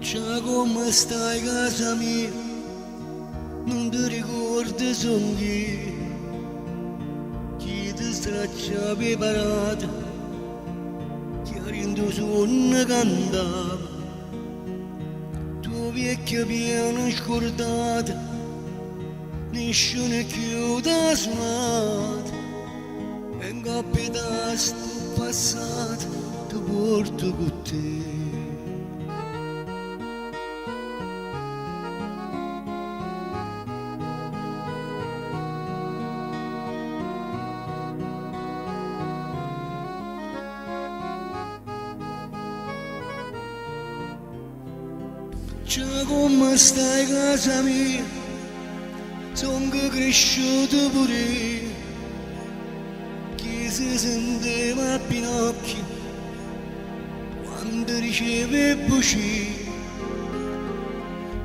Già come stai casa mia, non ti ricordi sogni, chi ti straccia preparata, chiarendo sonno cantava, tua vecchia piena scordata, nessuno più da suonata, e in coppia sto passato, ti porto con te. Già come stai casa mia, son che cresciuto pure, chi si sentiva a Pinocchio quando riceve buci,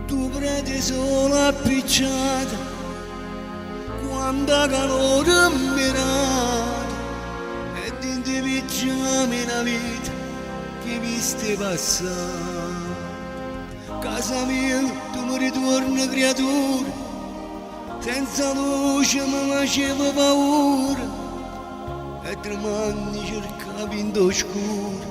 tu prete solo appicciata, quando calore mirata, e ti pigiami la vita che mi stai passando. Casa mia, tu mi ritorni creatura, senza luce mi faceva paura, e tre mani cercavi in oscuro,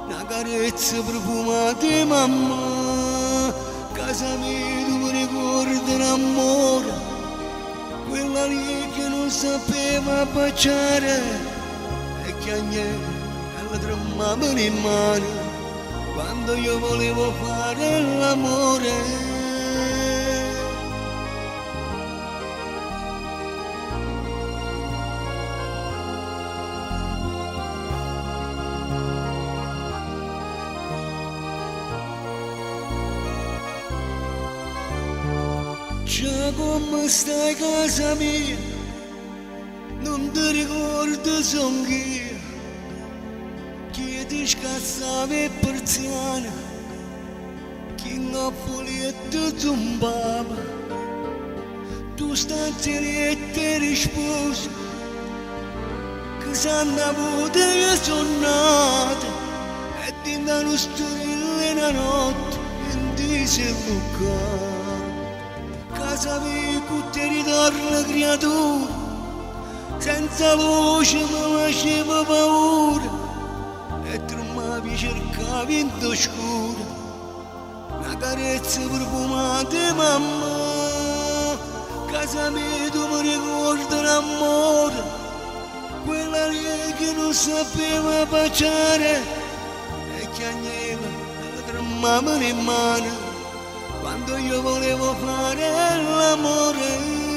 una carezza profumata di mamma. Casa mia, tu mi ricordi l'amore, quella lì che non sapeva baciare, e che agnello la tremava in mano quando io volevo fare l'amore. Già come stai casa mia, non ti ricordo son io, chi ti scassava e persiana, chi Napoli e ti tombava, tu stanzi e te risposi, che sanno avuto io sono nata, e ti danno storie la notte, e ti sei bucata. Casa mia, che ti ritorna creatura, senza voce mi faceva paura, e tremavi cercavi in oscura, una carezza profumata di mamma. Casa mia, tu mi ricordi l'amore, quella lì che non sapeva baciare, e che agneva la tremava in mano quando io volevo fare l'amore.